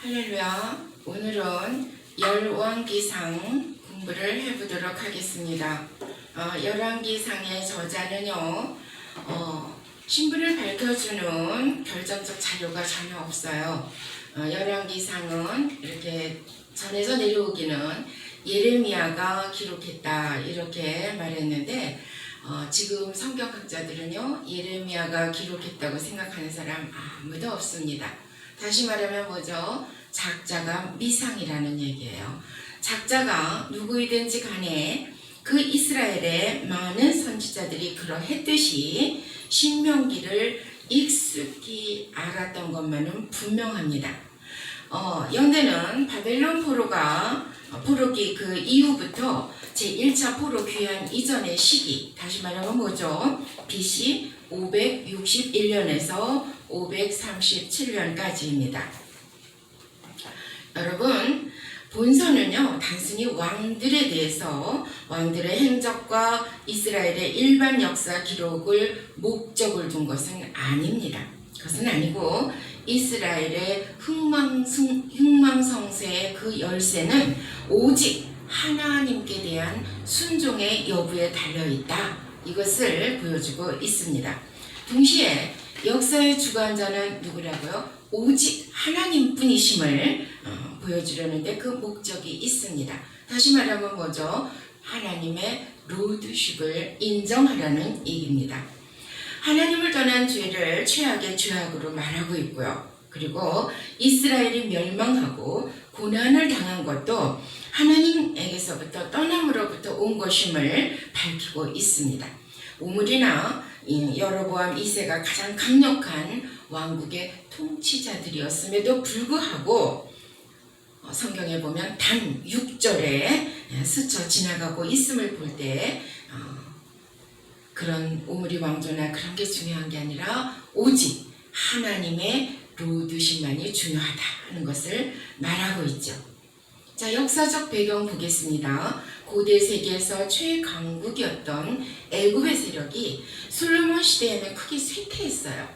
할렐루야. 오늘은 열왕기상 공부를 해보도록 하겠습니다. 열왕기상의 저자는요, 신분을 밝혀주는 결정적 자료가 전혀 없어요. 열왕기상은 이렇게 전에서 내려오기는 예레미야가 기록했다 이렇게 말했는데, 지금 성경학자들은요, 예레미야가 기록했다고 생각하는 사람 아무도 없습니다. 다시 말하면 뭐죠? 작자가 미상이라는 얘기예요. 작자가 누구이든지 간에 그 이스라엘의 많은 선지자들이 그러했듯이 신명기를 익숙히 알았던 것만은 분명합니다. 영대는 바벨론 포로기 그 이후부터 제1차 포로 귀환 이전의 시기, 다시 말하면 뭐죠? BC 561년에서 537년까지입니다. 여러분, 본서는요, 단순히 왕들에 대해서 왕들의 행적과 이스라엘의 일반 역사 기록을 목적을 둔 것은 아닙니다. 그것은 아니고 이스라엘의 흥망성쇠의 그 열쇠는 오직 하나님께 대한 순종의 여부에 달려있다. 이것을 보여주고 있습니다. 동시에 역사의 주관자는 누구라고요? 오직 하나님뿐이심을 보여주려는데 그 목적이 있습니다. 다시 말하면 뭐죠? 하나님의 로드십을 인정하라는 얘기입니다. 하나님을 떠난 죄를 최악의 죄악으로 말하고 있고요. 그리고 이스라엘이 멸망하고 고난을 당한 것도 하나님에게서부터 떠남으로부터 온 것임을 밝히고 있습니다. 오므리나 여로보암 2세가 가장 강력한 왕국의 통치자들이었음에도 불구하고 성경에 보면 단 6절에 스쳐 지나가고 있음을 볼 때 그런 오므리 왕조나 그런 게 중요한 게 아니라 오직 하나님의 로드십만이 중요하다 하는 것을 말하고 있죠. 자, 역사적 배경 보겠습니다. 고대 세계에서 최강국이었던 애굽의 세력이 솔로몬 시대에는 크게 쇠퇴했어요.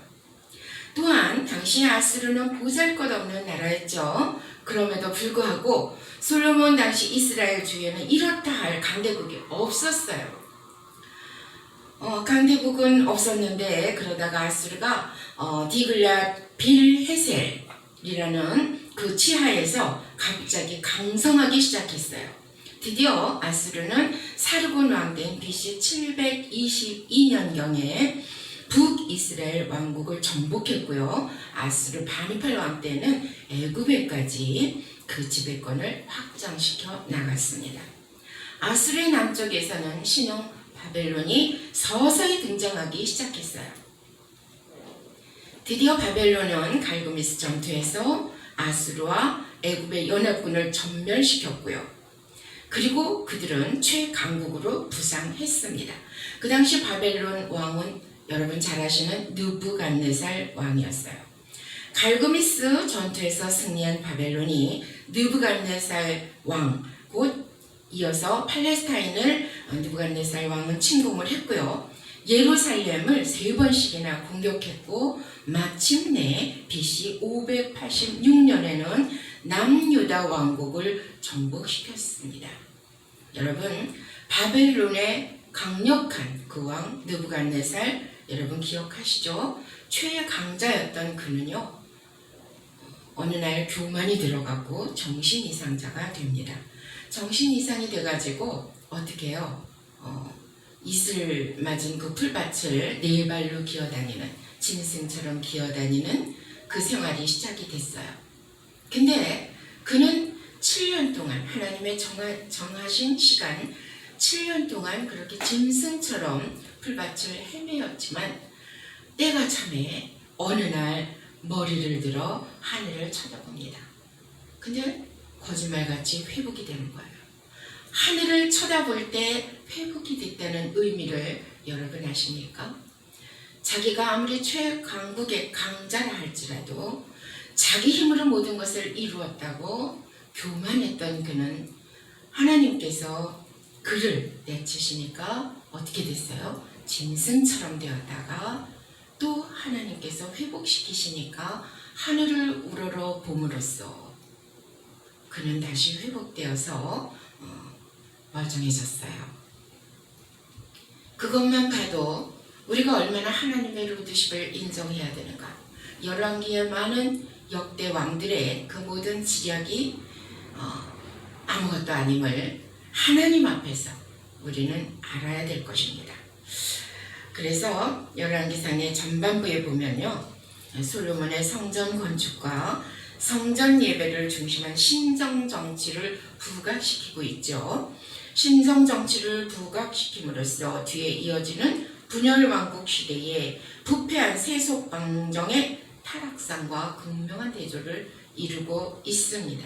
또한 당시 아수르는 보잘것없는 나라였죠. 그럼에도 불구하고 솔로몬 당시 이스라엘 주위에는 이렇다 할 강대국이 없었어요. 강대국은 없었는데 그러다가 아수르가 디글랏 빌헤셀이라는 그 치하에서 갑자기 강성하기 시작했어요. 드디어 아수르는 사르곤 왕 된 BC 722년경에 북이스라엘 왕국을 정복했고요. 아수르 바니팔 왕 때는 애굽에까지 그 지배권을 확장시켜 나갔습니다. 아수르의 남쪽에서는 신흥 바벨론이 서서히 등장하기 시작했어요. 드디어 바벨론은 갈그미스 전투에서 아수르와 애굽의 연합군을 전멸시켰고요. 그리고 그들은 최강국으로 부상했습니다. 그 당시 바벨론 왕은 여러분 잘 아시는 느부갓네살 왕이었어요. 갈그미스 전투에서 승리한 바벨론이 느부갓네살 왕, 곧 이어서 팔레스타인을 느부갓네살 왕은 침공을 했고요. 예루살렘을 3번씩이나 공격했고 마침내 BC 586년에는 남유다 왕국을 정복시켰습니다. 여러분, 바벨론의 강력한 그 왕 느부갓네살 여러분 기억하시죠? 최강자였던 그는요, 어느 날 교만이 들어가고 정신이상자가 됩니다. 정신이상이 돼가지고 어떻게 해요? 이슬 맞은 그 풀밭을 4발로 기어다니는, 짐승처럼 기어다니는 그 생활이 시작이 됐어요. 근데 그는 7년 동안 하나님의 정하신 시간 7년 동안 그렇게 짐승처럼 풀밭을 헤매었지만 때가 참에 어느 날 머리를 들어 하늘을 쳐다봅니다. 근데 거짓말같이 회복이 되는 거예요. 하늘을 쳐다볼 때 회복이 됐다는 의미를 여러분 아십니까? 자기가 아무리 최강국의 강자라 할지라도 자기 힘으로 모든 것을 이루었다고 교만했던 그는 하나님께서 그를 내치시니까 어떻게 됐어요? 짐승처럼 되었다가 또 하나님께서 회복시키시니까 하늘을 우러러 봄으로써 그는 다시 회복되어서 멀쩡해졌어요. 그것만 봐도 우리가 얼마나 하나님의 루드십을 인정해야 되는가. 열왕기의 많은 역대 왕들의 그 모든 지략이 아무것도 아님을 하나님 앞에서 우리는 알아야 될 것입니다. 그래서 열왕기상의 전반부에 보면요, 솔로몬의 성전 건축과 성전 예배를 중심한 신정 정치를 부각시키고 있죠. 신정 정치를 부각시킴으로써 뒤에 이어지는 분열 왕국 시대에 부패한 세속 왕정의 타락상과 극명한 대조를 이루고 있습니다.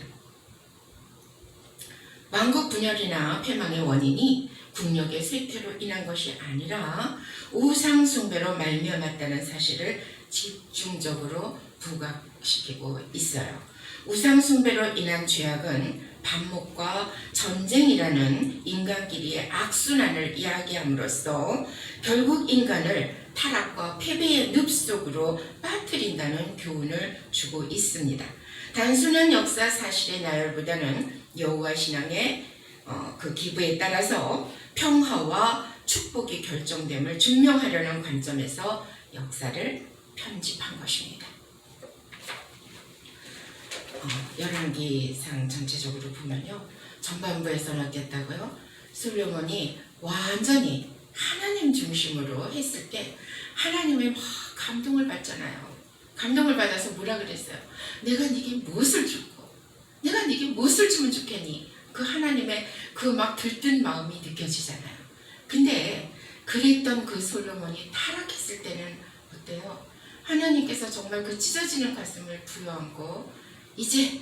왕국 분열이나 패망의 원인이 국력의 쇠퇴로 인한 것이 아니라 우상 숭배로 말미암았다는 사실을 집중적으로 부각시키고 있어요. 우상 숭배로 인한 죄악은 반목과 전쟁이라는 인간끼리의 악순환을 이야기함으로써 결국 인간을 타락과 패배의 늪 속으로 빠뜨린다는 교훈을 주고 있습니다. 단순한 역사 사실의 나열보다는 여호와 신앙의 그 기부에 따라서 평화와 축복이 결정됨을 증명하려는 관점에서 역사를 편집한 것입니다. 열왕기상 전체적으로 보면요, 전반부에서는 어땠다고요? 솔로몬이 완전히 하나님 중심으로 했을 때 하나님의 막 감동을 받잖아요. 감동을 받아서 뭐라 그랬어요? 내가 네게 무엇을 주고 내가 네게 무엇을 주면 좋겠니? 그 하나님의 그 막 들뜬 마음이 느껴지잖아요. 근데 그랬던 그 솔로몬이 타락했을 때는 어때요? 하나님께서 정말 그 찢어지는 가슴을 부여안고 이제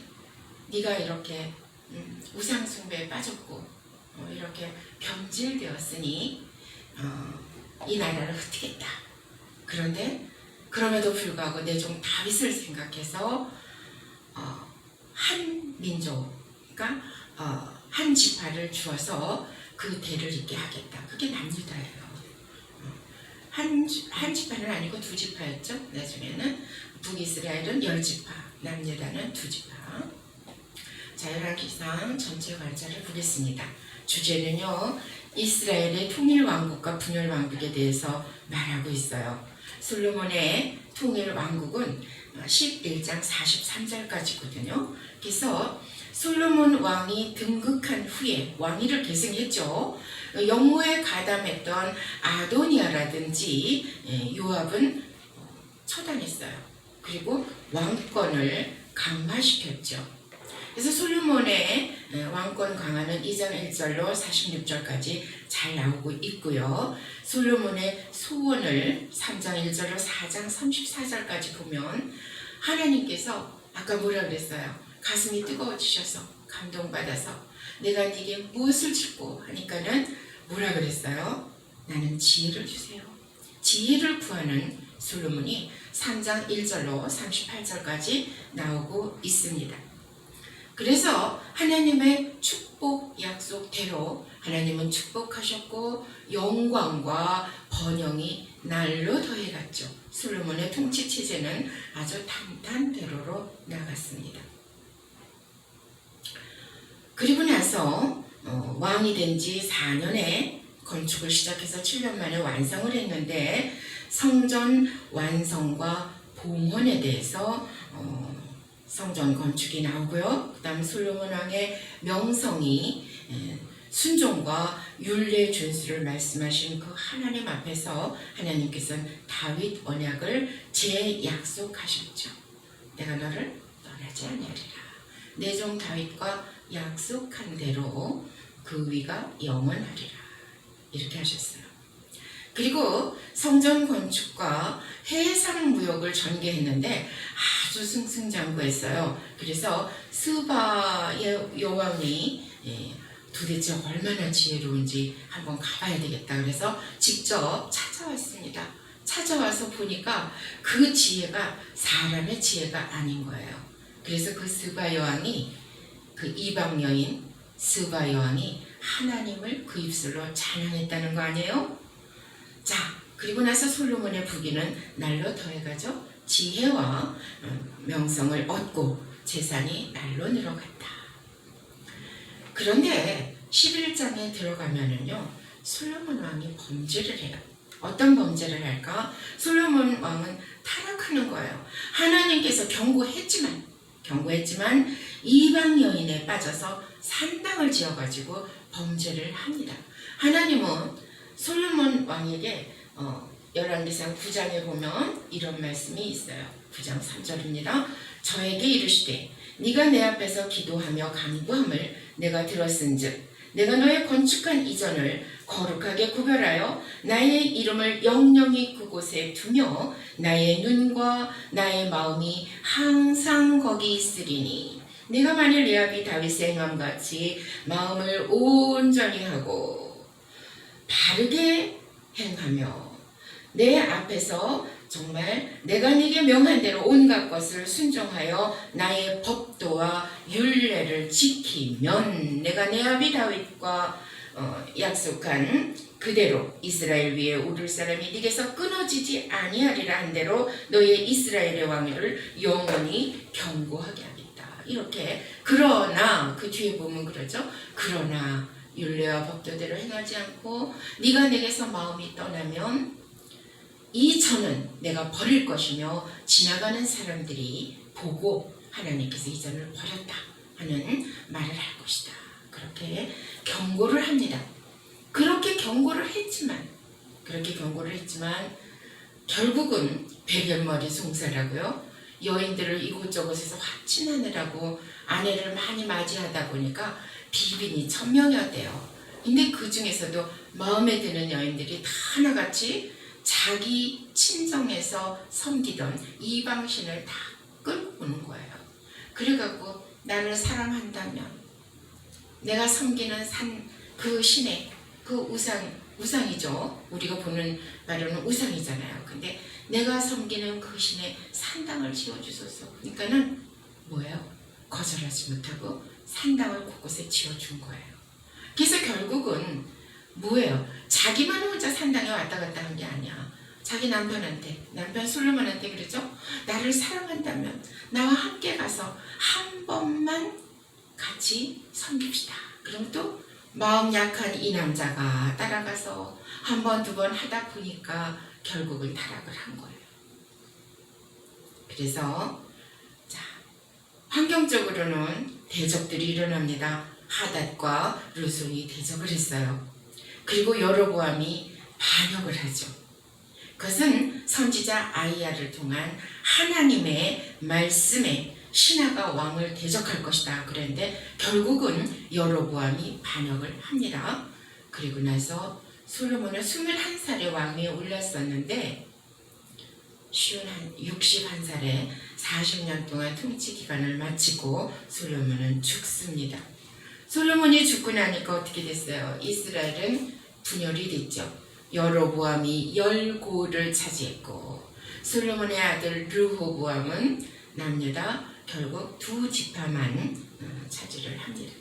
네가 이렇게 우상 숭배에 빠졌고 이렇게 변질되었으니 이 나라를 흩뜨겠다. 그런데 그럼에도 불구하고 내 종 다윗을 생각해서 한 민족, 그러니까 한 지파를 주어서 그 대를 잇게 하겠다. 그게 남유다예요. 한 지파는 아니고 두 지파였죠. 나중에는 북이스라엘은 10지파, 남유다는 2지파. 자, 열왕기상 전체 관찰을 보겠습니다. 주제는요, 이스라엘의 통일 왕국과 분열 왕국에 대해서 말하고 있어요. 솔로몬의 통일 왕국은 11장 43절까지거든요. 그래서 솔로몬 왕이 등극한 후에 왕위를 계승했죠. 영모에 가담했던 아도니아라든지 요압은 처단했어요. 그리고 왕권을 강화시켰죠. 그래서 솔로몬의 왕권 강화는 2장 1절로 46절까지 잘 나오고 있고요. 솔로몬의 소원을 3장 1절로 4장 34절까지 보면 하나님께서 아까 뭐라 그랬어요? 가슴이 뜨거워지셔서 감동받아서 내가 네게 무엇을 주고 하니까는 뭐라 그랬어요? 나는 지혜를 주세요. 지혜를 구하는 솔로몬이 3장 1절로 38절까지 나오고 있습니다. 그래서 하나님의 축복 약속대로 하나님은 축복하셨고 영광과 번영이 날로 더해갔죠. 솔로몬의 통치 체제는 아주 탄탄대로로 나갔습니다. 그리고 나서 왕이 된 지 4년에 건축을 시작해서 7년 만에 완성을 했는데 성전 완성과 봉헌에 대해서 성전 건축이 나오고요. 그 다음 솔로몬 왕의 명성이 순종과 율례 준수를 말씀하신 그 하나님 앞에서 하나님께서는 다윗 언약을 재약속하셨죠. 내가 너를 떠나지 아니하리라. 내 종 다윗과 약속한 대로 그 위가 영원하리라. 이렇게 하셨어요. 그리고 성전 건축과 해상 무역을 전개했는데 아주 승승장구했어요. 그래서 스바의 여왕이 도대체 얼마나 지혜로운지 한번 가봐야 되겠다. 그래서 직접 찾아왔습니다. 찾아와서 보니까 그 지혜가 사람의 지혜가 아닌 거예요. 그래서 그 스바 여왕이 그 이방 여인 스바 여왕이 하나님을 그 입술로 찬양했다는 거 아니에요? 자, 그리고 나서 솔로몬의 부귀는 날로 더해가죠. 지혜와 명성을 얻고 재산이 날로 늘어갔다. 그런데 11장에 들어가면은요, 솔로몬 왕이 범죄를 해요. 어떤 범죄를 할까? 솔로몬 왕은 타락하는 거예요. 하나님께서 경고했지만 이방 여인에 빠져서 산당을 지어가지고 범죄를 합니다. 하나님은 솔로몬 왕에게 열왕기상 9장에 보면 이런 말씀이 있어요. 9장 3절입니다. 저에게 이르시되 네가 내 앞에서 기도하며 간구함을 내가 들었은즉 내가 너의 건축한 이전을 거룩하게 구별하여 나의 이름을 영영히 그곳에 두며 나의 눈과 나의 마음이 항상 거기 있으리니 네가 만일 내 아비 다윗의 행함같이 마음을 온전히 하고 바르게 행하며 내 앞에서 정말 내가 네게 명한 대로 온갖 것을 순종하여 나의 법도와 율례를 지키면 내가 내 아비 다윗과 약속한 그대로 이스라엘 위에 오를 사람이 네게서 끊어지지 아니하리라 한 대로 너의 이스라엘의 왕위를 영원히 견고하게 하겠다. 이렇게 그러나 그 뒤에 보면 그러죠. 그러나 율례와 법도대로 행하지 않고 네가 내게서 마음이 떠나면 이 전은 내가 버릴 것이며 지나가는 사람들이 보고 하나님께서 이 전을 버렸다 하는 말을 할 것이다. 그렇게 경고를 합니다. 그렇게 경고를 했지만 결국은 백연머리 송사라고요. 여인들을 이곳저곳에서 확진하느라고 아내를 많이 맞이하다 보니까 비빈이 1000명이었대요. 근데 그 중에서도 마음에 드는 여인들이 다 하나같이 자기 친정에서 섬기던 이방신을 다 끌고 오는 거예요. 그래갖고 나를 사랑한다면 내가 섬기는 그 신의 그 우상이죠. 우리가 보는 말로는 우상이잖아요. 근데 내가 섬기는 그 신의 산당을 지어주소서. 그러니까는 뭐예요? 거절하지 못하고 산당을 곳곳에 지어준 거예요. 그래서 결국은 뭐예요? 자기만 혼자 산당에 왔다 갔다 한 게 아니야. 자기 남편 솔로몬한테 그러죠. 나를 사랑한다면 나와 함께 가서 한 번만 같이 섬깁시다. 그럼 또 마음 약한 이 남자가 따라가서 한 번, 두 번 하다 보니까 결국은 타락을 한 거예요. 그래서 환경적으로는 대적들이 일어납니다. 하닷과 르손이 대적을 했어요. 그리고 여로보암이 반역을 하죠. 그것은 선지자 아이야를 통한 하나님의 말씀에 신하가 왕을 대적할 것이다 그랬는데 결국은 여로보암이 반역을 합니다. 그리고 나서 솔로몬은 21살에 왕위에 올랐었는데 61살에 40년 동안 통치 기간을 마치고 솔로몬은 죽습니다. 솔로몬이 죽고 나니까 어떻게 됐어요? 이스라엘은 분열이 됐죠. 여로보암이 열고를 차지했고 솔로몬의 아들 르호보암은 남유다 결국 2지파만 차지를 합니다.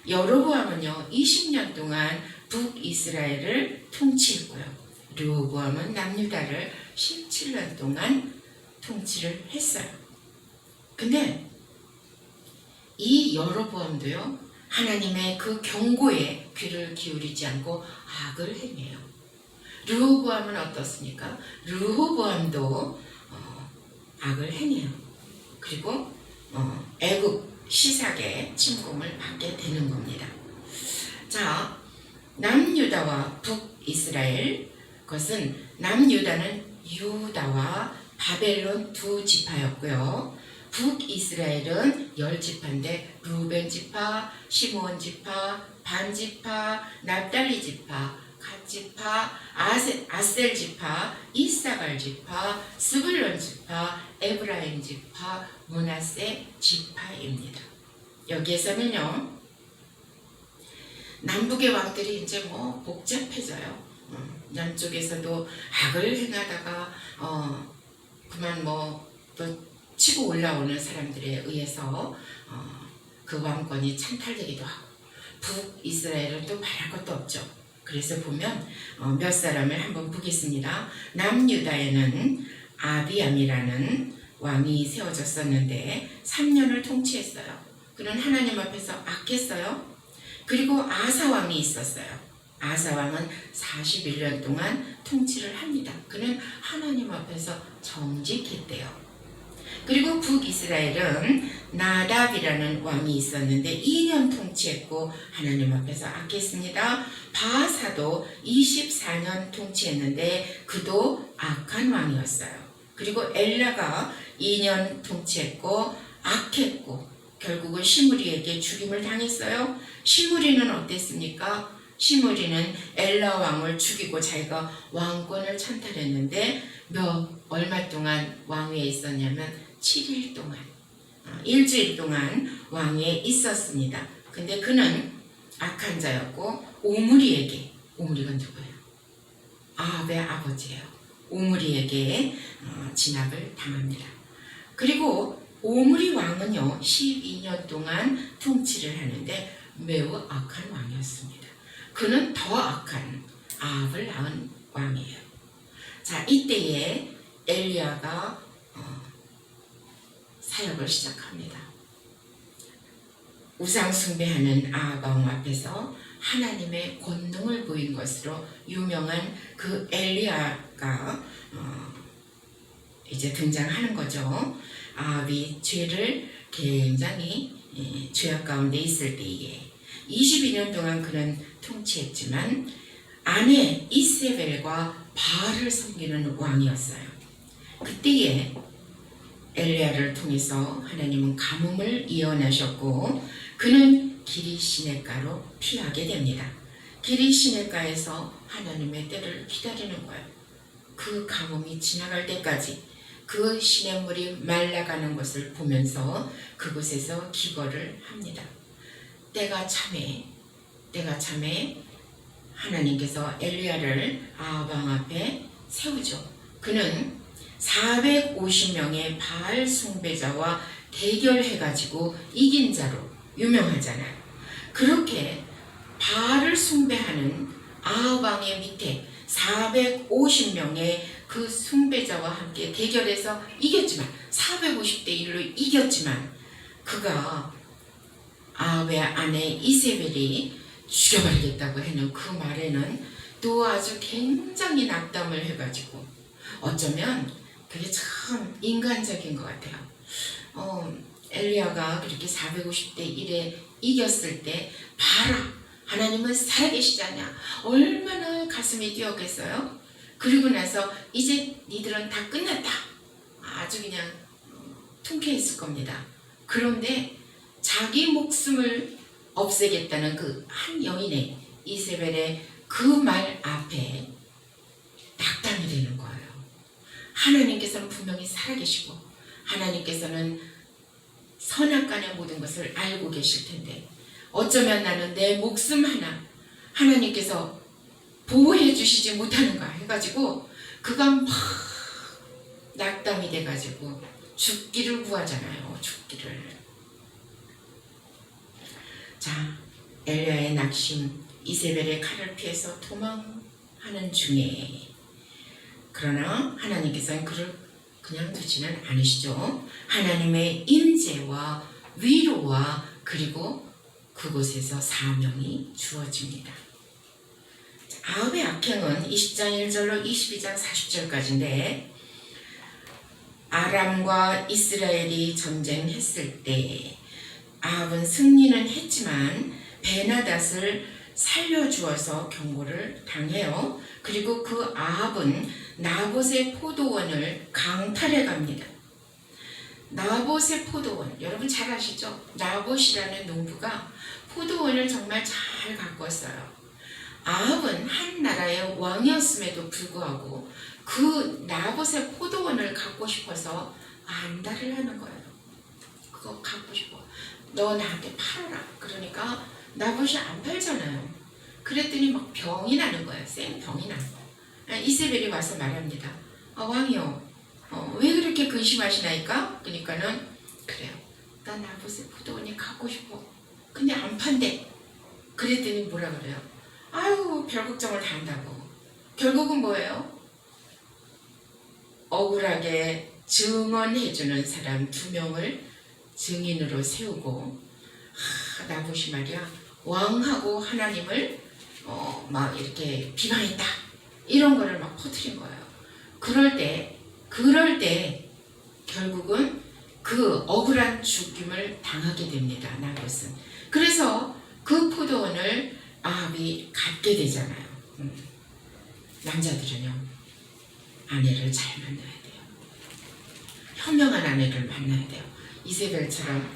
여로보암은요 20년 동안 북이스라엘을 통치했고요. 르호보암은 남유다를 17년 동안 통치를 했어요. 근데 이 여로보암도요 하나님의 그 경고에 귀를 기울이지 않고 악을 행해요. 르호보암은 어떻습니까? 르호보암도 악을 행해요. 그리고 애굽 시삭의 침공을 받게 되는 겁니다. 자, 남유다와 북이스라엘, 그것은 남유다는 유다와 바벨론 2지파였고요. 북이스라엘은 10지파인데 루벤지파, 시므온지파, 반지파, 납달리지파, 갓지파, 아셀지파, 이사갈지파, 스불론지파, 에브라임지파, 므낫세 지파입니다. 여기에서는요 남북의 왕들이 이제 복잡해져요. 남쪽에서도 악을 행하다가 그만 또 치고 올라오는 사람들에 의해서 그 왕권이 찬탈되기도 하고 북이스라엘은 또 말할 것도 없죠. 그래서 보면 몇 사람을 한번 보겠습니다. 남유다에는 아비암이라는 왕이 세워졌었는데 3년을 통치했어요. 그는 하나님 앞에서 악했어요. 그리고 아사 왕이 있었어요. 아사 왕은 41년 동안 통치를 합니다. 그는 하나님 앞에서 정직했대요. 그리고 북이스라엘은 나답이라는 왕이 있었는데 2년 통치했고 하나님 앞에서 악했습니다. 바사도 24년 통치했는데 그도 악한 왕이었어요. 그리고 엘라가 2년 통치했고 악했고 결국은 시므리에게 죽임을 당했어요. 시므리는 어땠습니까? 시므리는 엘라 왕을 죽이고 자기가 왕권을 찬탈했는데 얼마 동안 왕위에 있었냐면 7일 동안, 일주일 동안 왕위에 있었습니다. 근데 그는 악한 자였고 오므리에게, 오므리가 누구예요? 아합의 아버지예요. 오므리에게 진압을 당합니다. 그리고 오므리 왕은요 12년 동안 통치를 하는데 매우 악한 왕이었습니다. 그는 더 악한 아합을 낳은 왕이에요. 자, 이때에 엘리야가 사역을 시작합니다. 우상 숭배하는 아합 왕 앞에서 하나님의 권능을 보인 것으로 유명한 그 엘리야가 이제 등장하는 거죠. 아합이 죄를 굉장히 죄악 가운데 있을 때에 22년 동안 그는 통치했지만 아내 이세벨과 바알을 섬기는 왕이었어요. 그때에 엘리야를 통해서 하나님은 가뭄을 예언하셨고 그는 길이 시냇가로 피하게 됩니다. 길이 시냇가에서 하나님의 때를 기다리는 거예요. 그 가뭄이 지나갈 때까지 그 시냇물이 말라가는 것을 보면서 그곳에서 기거를 합니다. 때가 참에 하나님께서 엘리야를 아합 왕 앞에 세우죠. 그는 450명의 바알 숭배자와 대결해가지고 이긴 자로 유명하잖아요. 그렇게 바알을 숭배하는 아합 왕의 밑에 450명의 그 숭배자와 함께 대결해서 이겼지만 450대 1로 이겼지만 그가 아합의 아내 이세벨이 죽여버리겠다고 하는 그 말에는 또 아주 굉장히 낙담을 해가지고 어쩌면 그게 참 인간적인 것 같아요. 엘리야가 그렇게 450대 1에 이겼을 때 봐라 하나님은 살아계시지 않냐 얼마나 가슴이 뛰었겠어요. 그리고 나서 이제 니들은 다 끝났다 아주 그냥 통쾌했을 겁니다. 그런데 자기 목숨을 없애겠다는 그 한 여인의 이세벨의 그 말 앞에 낙담이 되는 거예요. 하나님께서는 분명히 살아계시고 하나님께서는 선악간의 모든 것을 알고 계실 텐데 어쩌면 나는 내 목숨 하나 하나님께서 보호해 주시지 못하는가 해가지고 그가 막 낙담이 돼가지고 죽기를 구하잖아요. 죽기를. 자, 엘리야의 낙심, 이세벨의 칼을 피해서 도망하는 중에 그러나 하나님께서는 그를 그냥 두지는 않으시죠. 하나님의 임재와 위로와 그리고 그곳에서 사명이 주어집니다. 아합의 악행은 20장 1절로 22장 40절까지인데 아람과 이스라엘이 전쟁했을 때 아합은 승리는 했지만 베나닷을 살려주어서 경고를 당해요. 그리고 그 아합은 나봇의 포도원을 강탈해 갑니다. 나봇의 포도원, 여러분 잘 아시죠? 나봇이라는 농부가 포도원을 정말 잘 가꿨어요. 아합은 한 나라의 왕이었음에도 불구하고 그 나봇의 포도원을 갖고 싶어서 안달을 하는 거예요. 그거 갖고 싶어. 너 나한테 팔아라. 그러니까 나봇이 안 팔잖아요. 그랬더니 막 병이 나는 거예요. 생병이 나. 이세벨이 와서 말합니다. 왕이요. 왜 그렇게 근심하시나이까? 그러니까는 그래요. 나 나봇의 포도원이 갖고 싶어. 근데 안 판대. 그랬더니 뭐라 그래요? 아유 별 걱정을 다 한다고. 결국은 뭐예요? 억울하게 증언해주는 사람 2명을 증인으로 세우고 나봇이 말이야 왕하고 하나님을 막 이렇게 비방했다 이런 거를 막 퍼뜨린 거예요. 그럴 때 결국은 그 억울한 죽임을 당하게 됩니다. 나봇은. 그래서 그 포도원을 아합이 갖게 되잖아요. 남자들은요, 아내를 잘 만나야 돼요. 현명한 아내를 만나야 돼요. 이세벨처럼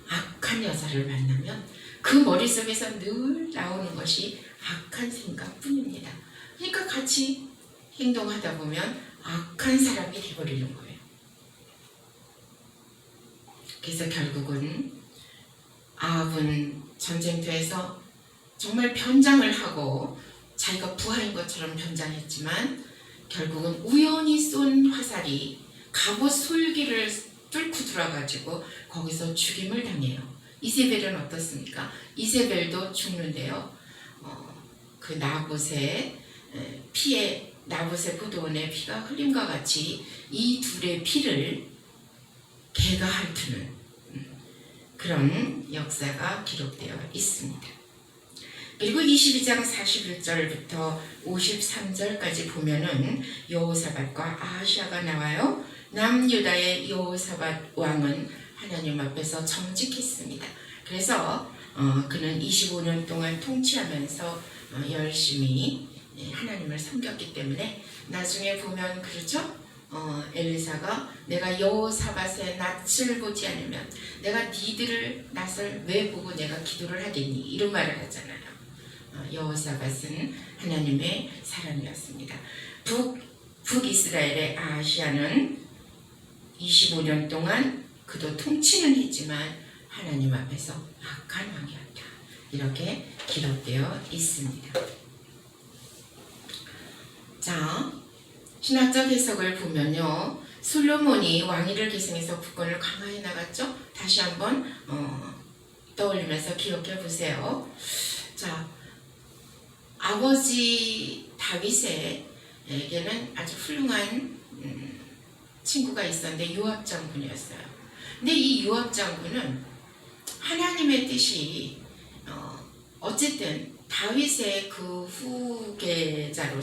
악한 여자를 만나면 그 머릿속에서 늘 나오는 것이 악한 생각뿐입니다. 그러니까 같이 행동하다 보면 악한 사람이 되어버리는 거예요. 그래서 결국은 아합은 전쟁터에서 정말 변장을 하고 자기가 부하인 것처럼 변장했지만 결국은 우연히 쏜 화살이 갑옷 솔기를 뚫고 들어가지고 거기서 죽임을 당해요. 이세벨은 어떻습니까? 이세벨도 죽는데요. 그 나봇의 피에, 나봇의 포도원의 피가 흘림과 같이 이 둘의 피를 개가 핥는 그런 역사가 기록되어 있습니다. 그리고 22장 41절부터 53절까지 보면은 여호사밧과 아하시아가 나와요. 남유다의 여호사밧 왕은 하나님 앞에서 정직했습니다. 그래서 그는 25년 동안 통치하면서 열심히 하나님을 섬겼기 때문에 나중에 보면 그렇죠? 엘리사가 내가 여호사밧의 낯을 보지 않으면 내가 니들을 낯을 왜 보고 내가 기도를 하겠니? 이런 말을 하잖아요. 여호사밧은 하나님의 사람이었습니다. 북이스라엘의 아하시아는 25년 동안 그도 통치는 했지만 하나님 앞에서 악한 왕이었다. 이렇게 기록되어 있습니다. 자, 신학적 해석을 보면요, 솔로몬이 왕위를 계승해서 국권을 강화해 나갔죠. 다시 한번 떠올리면서 기억해 보세요. 자, 아버지 다윗에게는 아주 훌륭한 친구가 있었는데 요압 장군이었어요. 근데 이 요압 장군은 하나님의 뜻이 어쨌든 다윗의 그 후계자로서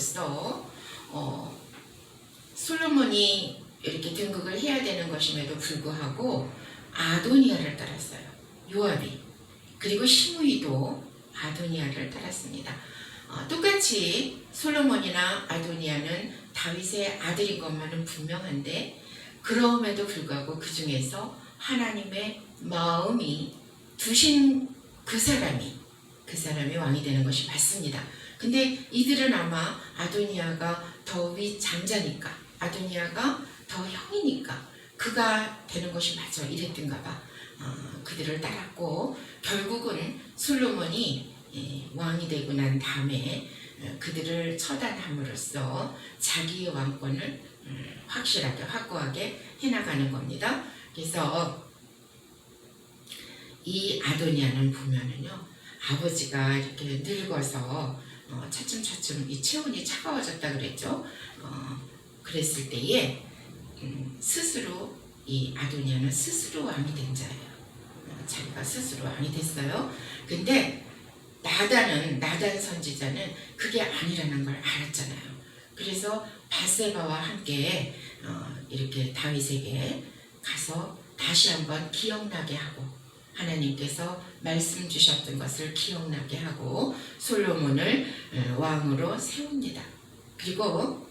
솔로몬이 이렇게 등극을 해야 되는 것임에도 불구하고 아도니아를 따랐어요. 요압이. 그리고 시므이도 아도니아를 따랐습니다. 똑같이 솔로몬이나 아도니아는 다윗의 아들인 것만은 분명한데 그럼에도 불구하고 그 중에서 하나님의 마음이 두신 그 사람이 왕이 되는 것이 맞습니다. 근데 이들은 아마 아도니아가 더 윗장자니까, 아도니아가 더 형이니까 그가 되는 것이 맞아 이랬던가 봐. 그들을 따랐고 결국은 솔로몬이 왕이 되고 난 다음에 그들을 처단함으로써 자기의 왕권을 확실하게 확고하게 해나가는 겁니다. 그래서 이 아도니아는 보면은요, 아버지가 이렇게 늙어서 차츰차츰 이 체온이 차가워졌다 그랬죠. 그랬을 때에 스스로 이 아도니아는 스스로 왕이 된 자예요. 자기가 스스로 왕이 됐어요. 근데 나단 선지자는 그게 아니라는 걸 알았잖아요. 그래서 밧세바와 함께 이렇게 다윗에게 가서 다시 한번 기억나게 하고 하나님께서 말씀 주셨던 것을 기억나게 하고 솔로몬을 왕으로 세웁니다. 그리고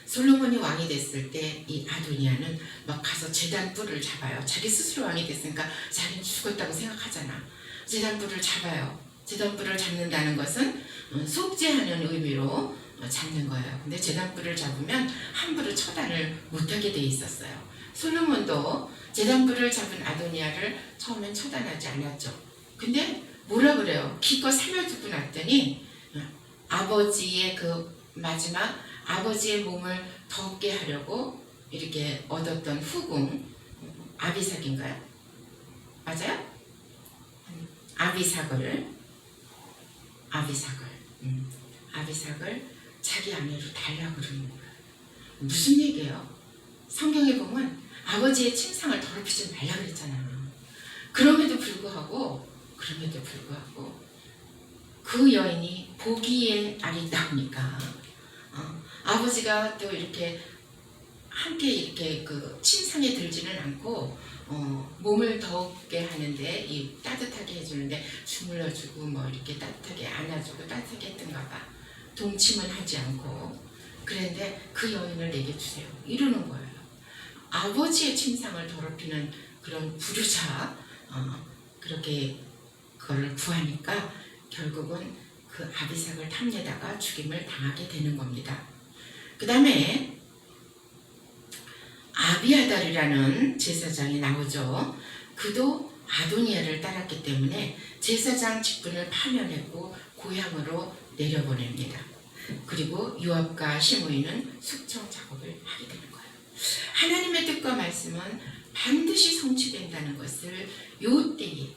솔로몬이 왕이 됐을 때 이 아도니아는 막 가서 제단뿔을 잡아요. 자기 스스로 왕이 됐으니까 자기는 죽었다고 생각하잖아. 제단뿔을 잡아요. 제단뿔을 잡는다는 것은 속죄하는 의미로 잡는 거예요. 근데 제단뿔을 잡으면 함부로 처단을 못하게 돼 있었어요. 솔로몬도 제단뿔을 잡은 아도니아를 처음엔 처단하지 않았죠. 근데 뭐라 그래요? 기껏 살려두고 났더니 아버지의 그 마지막 아버지의 몸을 덮게 하려고 이렇게 얻었던 후궁 아비삭인가요? 맞아요? 아비삭을 자기 아내로 달라고 그러는 거예요. 무슨 얘기예요? 성경에 보면 아버지의 침상을 더럽히지 말라 그랬잖아요. 그럼에도 불구하고 그럼에도 불구하고 그 여인이 보기에 아리따우니까 아버지가 또 이렇게 함께 이렇게 그 침상에 들지는 않고 몸을 덥게 하는데 이 따뜻하게 해주는데 주물러주고 뭐 이렇게 따뜻하게 안아주고 따뜻하게 했던가 봐. 동침은 하지 않고 그런데 그 여인을 내게 주세요 이러는 거예요. 아버지의 침상을 더럽히는 그런 불효자 그렇게 그걸 구하니까 결국은 그 아비삭을 탐내다가 죽임을 당하게 되는 겁니다. 그 다음에 아비아달이라는 제사장이 나오죠. 그도 아도니아를 따랐기 때문에 제사장 직분을 파면했고 고향으로 내려보냅니다. 그리고 요압과 시므이는 숙청 작업을 하게 되는 거예요. 하나님의 뜻과 말씀은 반드시 성취된다는 것을 요때에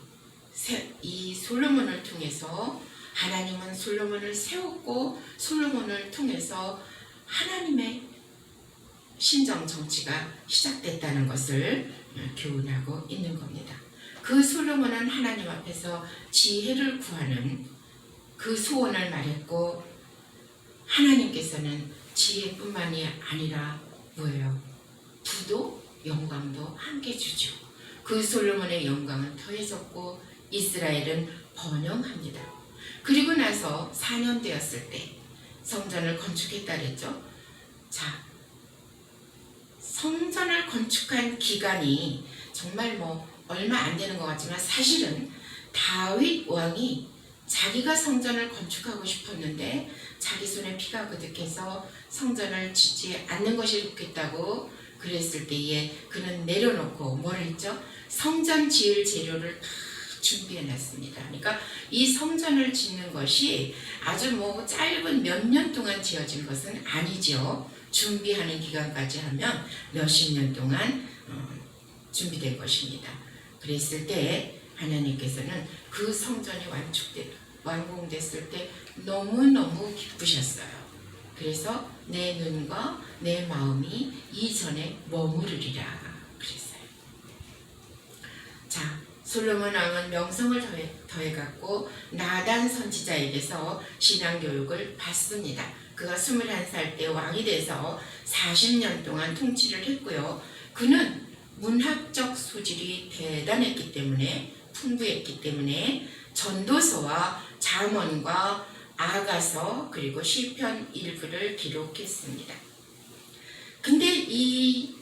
이 솔로몬을 통해서 하나님은 솔로몬을 세웠고 솔로몬을 통해서 하나님의 신정 정치가 시작됐다는 것을 교훈하고 있는 겁니다. 그 솔로몬은 하나님 앞에서 지혜를 구하는 그 소원을 말했고 하나님께서는 지혜뿐만이 아니라 뭐예요? 부도 영광도 함께 주죠. 그 솔로몬의 영광은 더해졌고 이스라엘은 번영합니다. 그리고 나서 4년 되었을 때 성전을 건축했다 그랬죠. 자, 성전을 건축한 기간이 정말 뭐 얼마 안 되는 것 같지만 사실은 다윗 왕이 자기가 성전을 건축하고 싶었는데 자기 손에 피가 그득해서 성전을 짓지 않는 것이 좋겠다고 그랬을 때에 그는 내려놓고 뭘 했죠? 성전 지을 재료를 다 준비해 놨습니다. 그러니까 이 성전을 짓는 것이 아주 뭐 짧은 몇 년 동안 지어진 것은 아니죠. 준비하는 기간까지 하면 몇십 년 동안 준비될 것입니다. 그랬을 때 하나님께서는 그 성전이 완공됐을 때 너무너무 기쁘셨어요. 그래서 내 눈과 내 마음이 이전에 머무르리라 그랬어요. 자, 솔로몬 왕은 명성을 더해갖고 나단 선지자에게서 신앙교육을 받습니다. 그가 21살 때 왕이 돼서 40년 동안 통치를 했고요. 그는 문학적 소질이 대단했기 때문에 풍부했기 때문에 전도서와 잠언과 아가서 그리고 시편 일부를 기록했습니다. 근데 이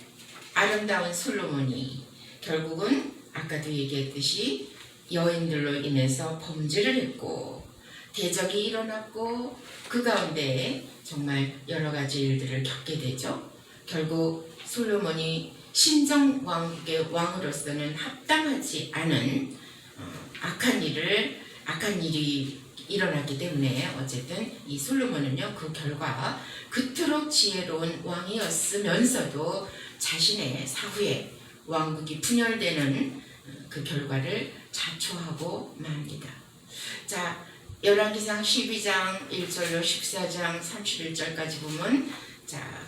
아름다운 솔로몬이 결국은 아까도 얘기했듯이 여인들로 인해서 범죄를 했고 대적이 일어났고 그 가운데 정말 여러 가지 일들을 겪게 되죠. 결국 솔로몬이 신정왕국의 왕으로서는 합당하지 않은 악한 일이 일어났기 때문에 어쨌든 이 솔로몬은요 그 결과 그토록 지혜로운 왕이었으면서도 자신의 사후에 왕국이 분열되는 그 결과를 자초하고 맙니다. 자, 열왕기상 12장 1절로 14장 31절까지 보면 자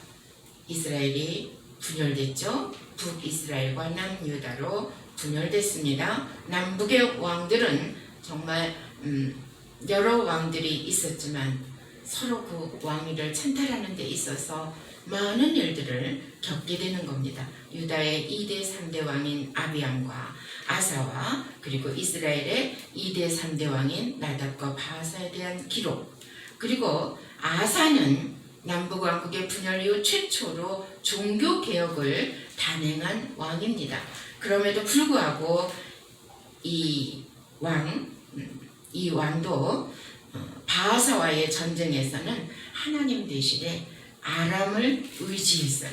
이스라엘이 분열됐죠. 북이스라엘과 남유다로 분열됐습니다. 남북의 왕들은 정말 여러 왕들이 있었지만 서로 그 왕위를 찬탈하는 데 있어서 많은 일들을 겪게 되는 겁니다. 유다의 2대 3대 왕인 아비암과 아사와 그리고 이스라엘의 2대 3대 왕인 나답과 바하사에 대한 기록, 그리고 아사는 남북왕국의 분열 이후 최초로 종교개혁을 단행한 왕입니다. 그럼에도 불구하고 이 왕도 바하사와의 전쟁에서는 하나님 대신에 아람을 의지했어요.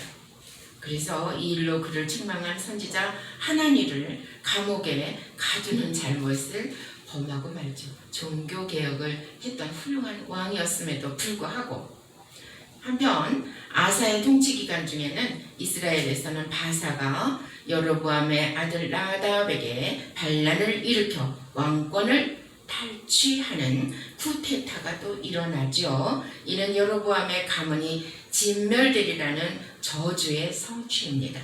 그래서 이 일로 그를 책망한 선지자 하나니를 감옥에 가두는 잘못을 범하고 말죠. 종교개혁을 했던 훌륭한 왕이었음에도 불구하고 한편 아사의 통치 기간 중에는 이스라엘에서는 바사가 여로보암의 아들 나답에게 반란을 일으켜 왕권을 탈취하는 쿠데타가 또 일어나죠. 이는 여로보암의 가문이 진멸되리라는 저주의 성취입니다.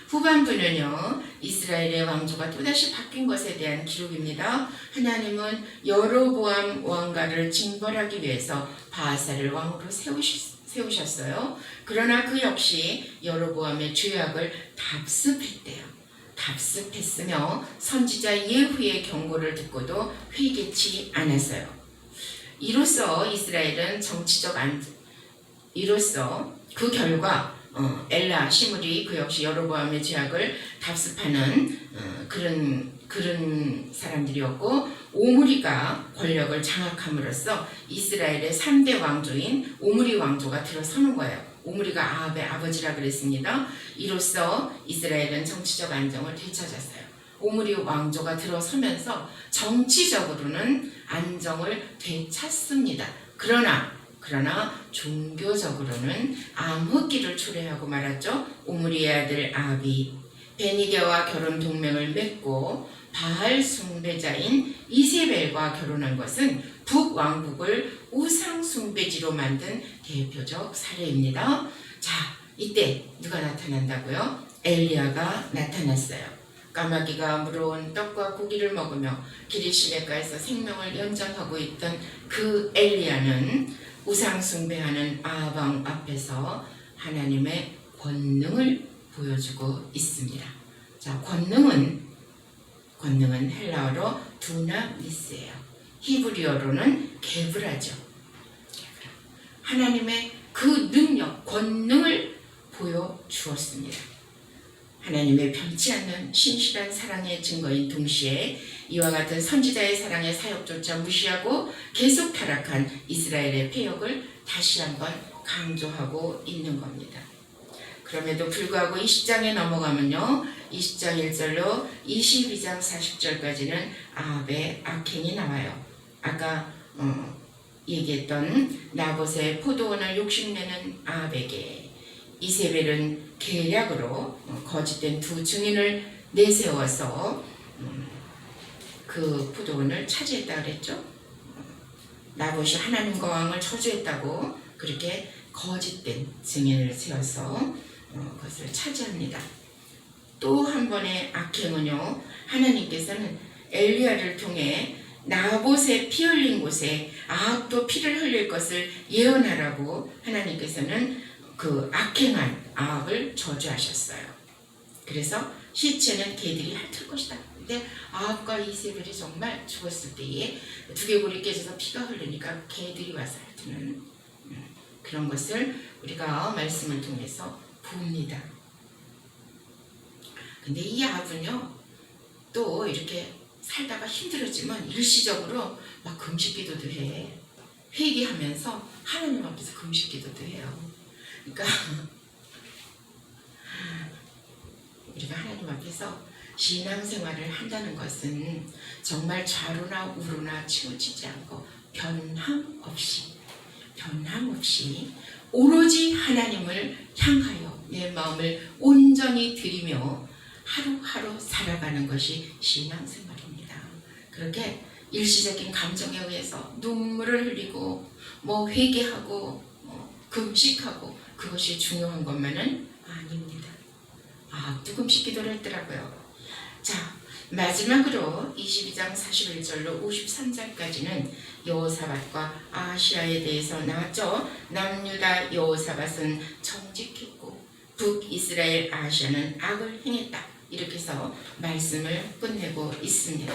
후반부는요, 이스라엘의 왕조가 또다시 바뀐 것에 대한 기록입니다. 하나님은 여로보암 왕가를 징벌하기 위해서 바하사를 왕으로 세우셨어요. 그러나 그 역시 여로보암의 죄악을 답습했대요. 답습했으며 선지자 예후의 경고를 듣고도 회개치 않았어요. 이로써 이스라엘은 이로써 그 결과 엘라 시므리 그 역시 여로보암의 죄악을 답습하는 그런 사람들이었고, 오므리가 권력을 장악함으로써 이스라엘의 3대 왕조인 오므리 왕조가 들어서는 거예요. 오므리가 아합의 아버지라 그랬습니다. 이로써 이스라엘은 정치적 안정을 되찾았어요. 오므리 왕조가 들어서면서 정치적으로는 안정을 되찾습니다. 그러나 종교적으로는 암흑기를 초래하고 말았죠. 오므리의 아들 아합이 베니게와 결혼 동맹을 맺고 바알 숭배자인 이세벨과 결혼한 것은 북왕국을 우상 숭배지로 만든 대표적 사례입니다. 자, 이때 누가 나타난다고요? 엘리야가 나타났어요. 까마귀가 물어온 떡과 고기를 먹으며 기리시네가에서 생명을 연장하고 있던 그 엘리야는 우상 숭배하는 아합 왕 앞에서 하나님의 권능을 보여주고 있습니다. 자, 권능은 헬라어로 두나미스예요. 히브리어로는 게브라죠. 하나님의 그 능력, 권능을 보여주었습니다. 하나님의 변치 않는 신실한 사랑의 증거인 동시에 이와 같은 선지자의 사랑의 사역조차 무시하고 계속 타락한 이스라엘의 패역을 다시 한번 강조하고 있는 겁니다. 그럼에도 불구하고 20장에 넘어가면요, 20장 1절로 22장 40절까지는 아합의 악행이 나와요. 아까 얘기했던 나봇의 포도원을 욕심내는 아합에게 이세벨은 계략으로 거짓된 두 증인을 내세워서 그 포도원을 차지했다 그랬죠. 나봇이 하나님과 왕을 저주했다고 그렇게 거짓된 증인을 세워서 그것을 차지합니다. 또 한 번의 악행은요, 하나님께서는 엘리야를 통해 나봇의 피 흘린 곳에 아합도 피를 흘릴 것을 예언하라고 하나님께서는 그 악행한 아합을 저주하셨어요. 그래서 시체는 개들이 핥을 것이다. 근데 아합과 이세벨이 정말 죽었을 때에 두개골이 깨져서 피가 흐르니까 개들이 와서 핥는 그런 것을 우리가 말씀을 통해서 봅니다. 근데 이 아합은요, 또 이렇게 살다가 힘들어지면 일시적으로 막 금식기도도 해. 회개하면서 하나님 앞에서 금식기도도 해요. 그러니까 우리가 하나님 앞에서 신앙생활을 한다는 것은 정말 좌로나 우로나 치우치지 않고 변함없이 오로지 하나님을 향하여 내 마음을 온전히 드리며 하루하루 살아가는 것이 신앙생활입니다. 그렇게 일시적인 감정에 의해서 눈물을 흘리고 회개하고 금식하고 그것이 중요한 것만은 아닙니다. 아합도 금식 기도를 했더라고요. 자, 마지막으로 22장 41절로 53절까지는 여호사밧과 아시아에 대해서 나왔죠. 남유다 여호사밧은 정직했고 북이스라엘 아시아는 악을 행했다. 이렇게 해서 말씀을 끝내고 있습니다.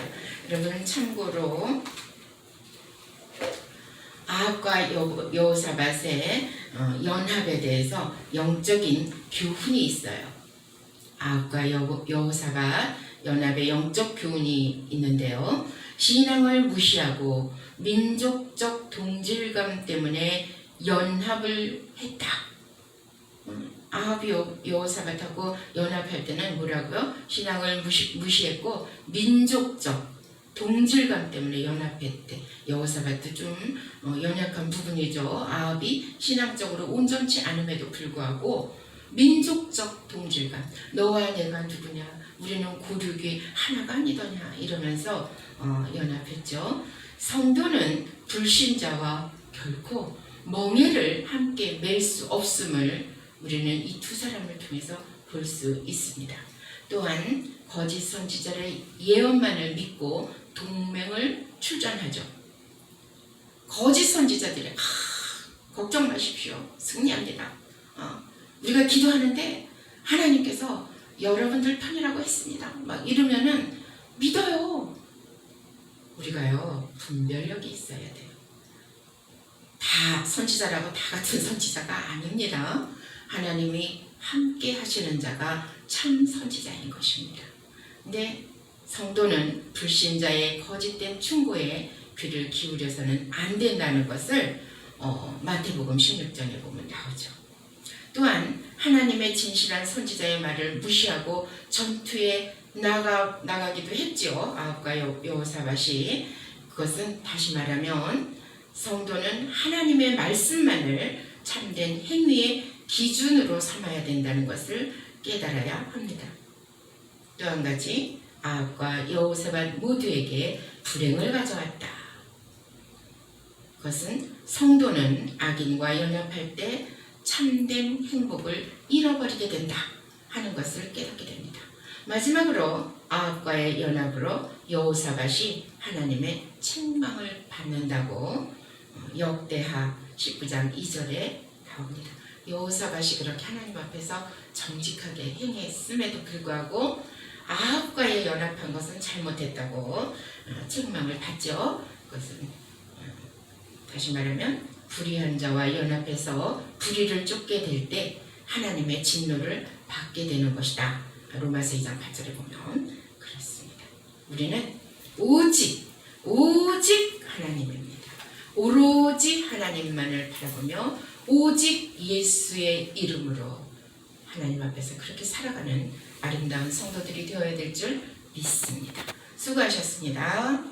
여러분 참고로 아합과 여호사밧의 연합에 대해서 영적인 교훈이 있어요. 아합과 여호사밧 연합의 영적 교훈이 있는데요. 신앙을 무시하고 민족적 동질감 때문에 연합을 했다. 아합이 여호사밧하고 연합할 때는 뭐라고요? 신앙을 무시했고 민족적 동질감 때문에 연합했대. 여호사밧도 좀 연약한 부분이죠. 아합이 신앙적으로 온전치 않음에도 불구하고 민족적 동질감, 너와 내가 누구냐, 우리는 고륙이 하나가 아니더냐 이러면서 연합했죠. 성도는 불신자와 결코 멍에를 함께 맬 수 없음을 우리는 이 두 사람을 통해서 볼 수 있습니다. 또한 거짓 선지자의 예언만을 믿고 동맹을 출전하죠. 거짓 선지자들이 걱정 마십시오. 승리합니다. 우리가 기도하는데 하나님께서 여러분들 편이라고 했습니다. 막 이러면은 믿어요. 우리가요 분별력이 있어야 돼요. 다 선지자라고 다 같은 선지자가 아닙니다. 하나님이 함께 하시는 자가 참 선지자인 것입니다. 근데 성도는 불신자의 거짓된 충고에 귀를 기울여서는 안 된다는 것을 마태복음 16장에 보면 나오죠. 또한 하나님의 진실한 선지자의 말을 무시하고 전투에 나가기도 했죠. 아합과 여호사밧이. 그것은 다시 말하면 성도는 하나님의 말씀만을 참된 행위의 기준으로 삼아야 된다는 것을 깨달아야 합니다. 또 한 가지, 아합과 여호사밧 모두에게 불행을 가져왔다. 그것은 성도는 악인과 연합할 때 참된 행복을 잃어버리게 된다 하는 것을 깨닫게 됩니다. 마지막으로 아합과의 연합으로 여호사밧이 하나님의 책망을 받는다고 역대하 19장 2절에 나옵니다. 여호사밧이 그렇게 하나님 앞에서 정직하게 행했음에도 불구하고 아합과의 연합한 것은 잘못했다고 책망을 받죠. 그것은 다시 말하면 불의한 자와 연합해서 불의를 쫓게 될 때 하나님의 진노를 받게 되는 것이다. 로마서 2장 8절에 보면 그렇습니다. 우리는 오직 하나님입니다. 오로지 하나님만을 바라보며 오직 예수의 이름으로 하나님 앞에서 그렇게 살아가는 아름다운 성도들이 되어야 될 줄 믿습니다. 수고하셨습니다.